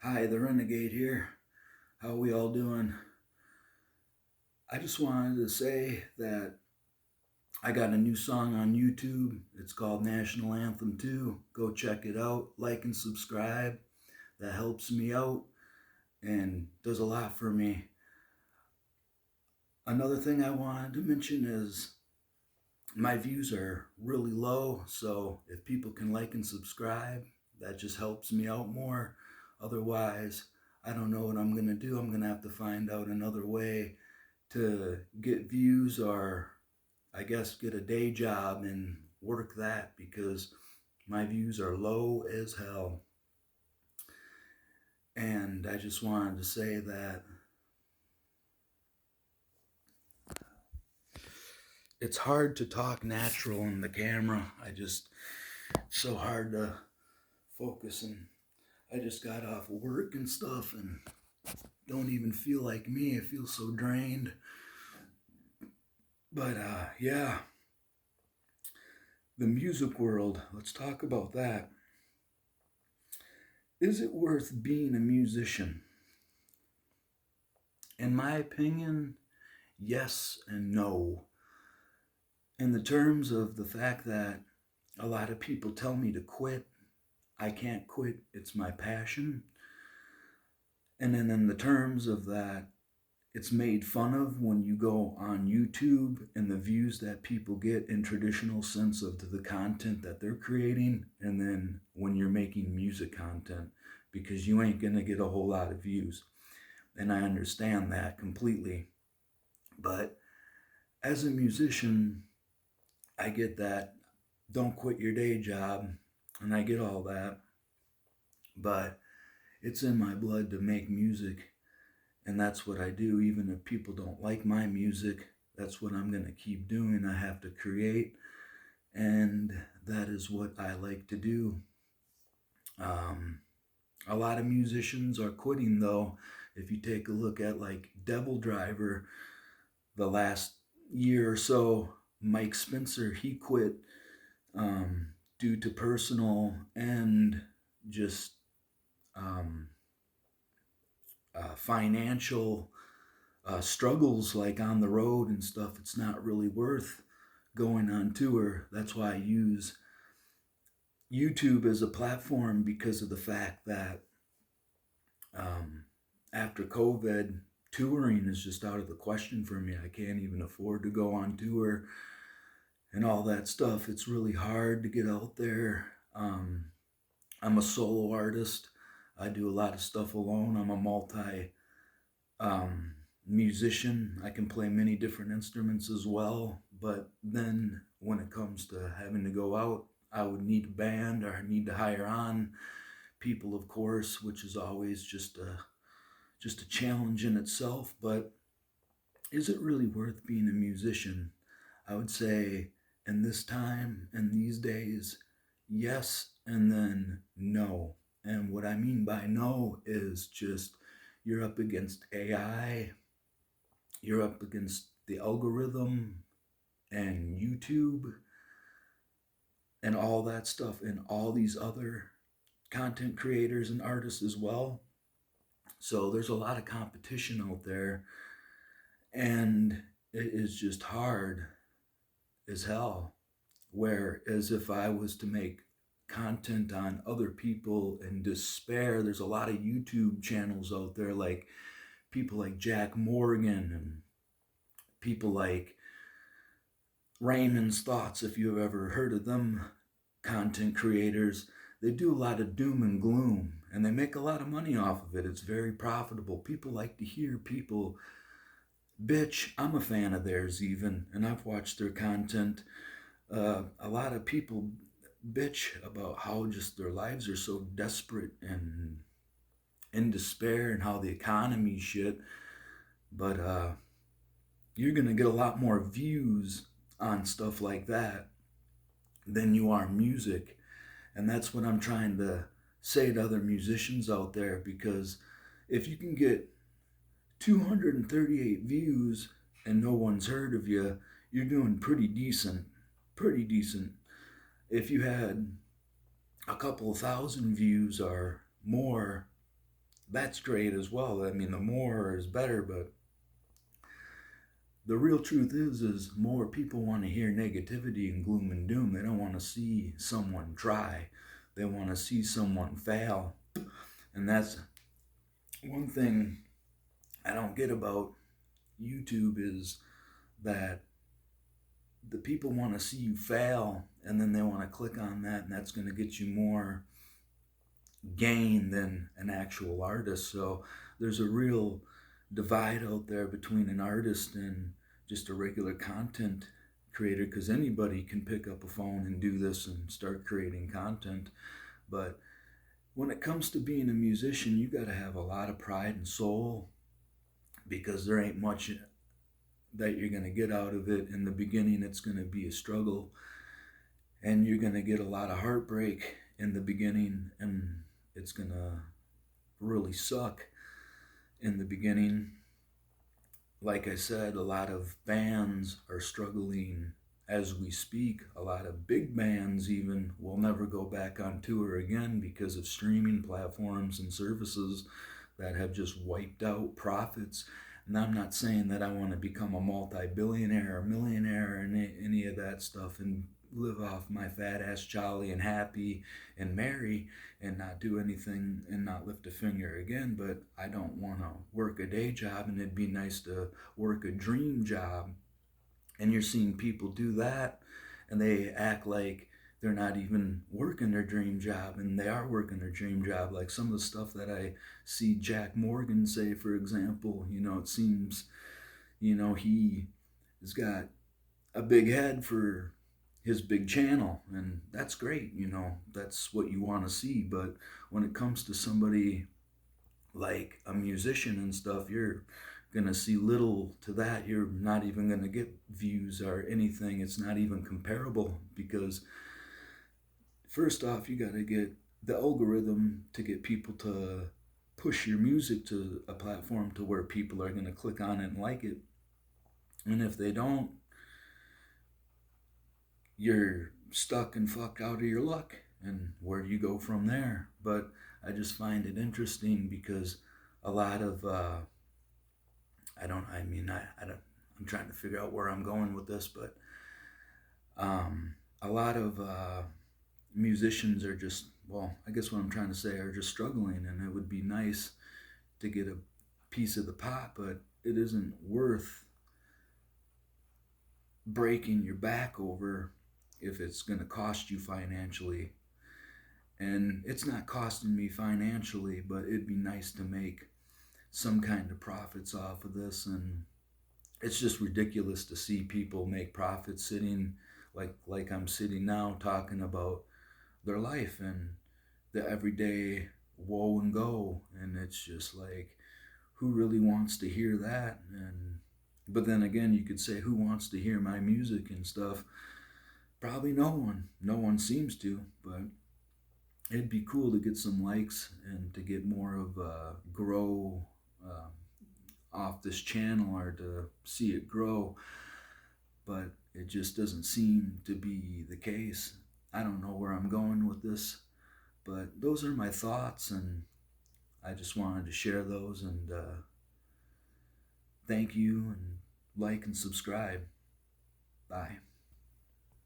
Hi, the Renegade here. How we all doing? I just wanted to say that I got a new song on YouTube. It's called National Anthem 2. Go check it out. Like and subscribe. That helps me out and does a lot for me. Another thing I wanted to mention is my views are really low, so if people can like and subscribe, that just helps me out more. Otherwise, I don't know what I'm going to do. I'm going to have to find out another way to get views, or I guess get a day job and work that, because my views are low as hell. And I just wanted to say that it's hard to talk natural in the camera. It's so hard to focus, and I just got off work and stuff and don't even feel like me. I feel so drained. But yeah, the music world, let's talk about that. Is it worth being a musician? In my opinion, yes and no. In the terms of the fact that a lot of people tell me to quit, I can't quit, it's my passion. And then in the terms of that, it's made fun of when you go on YouTube and the views that people get in traditional sense of the content that they're creating, and then when you're making music content, because you ain't gonna get a whole lot of views. And I understand that completely. But as a musician, I get that. Don't quit your day job, and I get all that. But it's in my blood to make music, and that's what I do. Even if people don't like my music, that's what I'm going to keep doing. I have to create, and that is what I like to do. Um, a lot of musicians are quitting, though. If you take a look at like Devil Driver, the last year or so, Mike Spencer, he quit due to personal and just um, financial struggles, like on the road and stuff. It's not really worth going on tour. That's why I use YouTube as a platform, because of the fact that um, after COVID, touring is just out of the question for me. I can't even afford to go on tour and all that stuff. It's really hard to get out there. I'm a solo artist. I do a lot of stuff alone. I'm a multi um, musician. I can play many different instruments as well. But then when it comes to having to go out, I would need a band, or I need to hire on people, of course, which is always just a challenge in itself. But is it really worth being a musician? I would say in this time and these days, yes, and then no. And what I mean by no is just you're up against AI, you're up against the algorithm and YouTube and all that stuff, and all these other content creators and artists as well. So there's a lot of competition out there, and it is just hard as hell. Whereas if I was to make content on other people and despair, there's a lot of YouTube channels out there, like people like Jack Morgan and people like Raymond's Thoughts, if you've ever heard of them, content creators. They do a lot of doom and gloom, and they make a lot of money off of it. It's very profitable. People like to hear people bitch. I'm a fan of theirs even, and I've watched their content. A lot of people bitch about how just their lives are so desperate and in despair, and how the economy shit. But you're gonna get a lot more views on stuff like that than you are music. And that's what I'm trying to say to other musicians out there, because if you can get 238 views and no one's heard of you, you're doing pretty decent. Pretty decent. If you had a couple of thousand views or more, that's great as well. I mean, the more is better, but the real truth is more people want to hear negativity and gloom and doom. They don't want to see someone try. They want to see someone fail. And that's one thing I don't get about YouTube is that the people want to see you fail, and then they want to click on that, and that's going to get you more gain than an actual artist. So there's a real divide out there between an artist and just a regular content creator, because anybody can pick up a phone and do this and start creating content. But when it comes to being a musician, you got to have a lot of pride and soul, because there ain't much that you're going to get out of it. In the beginning, it's going to be a struggle, and you're going to get a lot of heartbreak in the beginning, and it's going to really suck in the beginning. Like I said, a lot of bands are struggling as we speak. A lot of big bands even will never go back on tour again because of streaming platforms and services that have just wiped out profits. And I'm not saying that I want to become a multi-billionaire or millionaire and any of that stuff and live off my fat ass jolly and happy and merry and not do anything and not lift a finger again. But I don't want to work a day job, and it'd be nice to work a dream job. And you're seeing people do that, and they act like they're not even working their dream job, and they are working their dream job. Like some of the stuff that I see Jack Morgan say, for example, it seems, he has got a big head for his big channel, and that's great. That's what you want to see. But when it comes to somebody like a musician and stuff, you're gonna see little to that. You're not even gonna get views or anything. It's not even comparable, because first off, you got to get the algorithm to get people to push your music to a platform to where people are going to click on it and like it. And if they don't, you're stuck and fucked out of your luck. And where do you go from there? But I just find it interesting because a lot of, I don't, I mean, I don't, I'm trying to figure out where I'm going with this, but a lot of musicians are just, well, I guess what I'm trying to say, are just struggling, and it would be nice to get a piece of the pot, but it isn't worth breaking your back over if it's going to cost you financially. And it's not costing me financially, but it'd be nice to make some kind of profits off of this. And it's just ridiculous to see people make profits sitting like I'm sitting now talking about their life and the everyday woe and go. And it's just like, who really wants to hear that? And but then again, you could say, who wants to hear my music and stuff? Probably no one. No one seems to. But it'd be cool to get some likes and to get more of a grow off this channel, or to see it grow. But it just doesn't seem to be the case. I don't know where I'm going with this, but those are my thoughts, and I just wanted to share those. And thank you, and like and subscribe. Bye.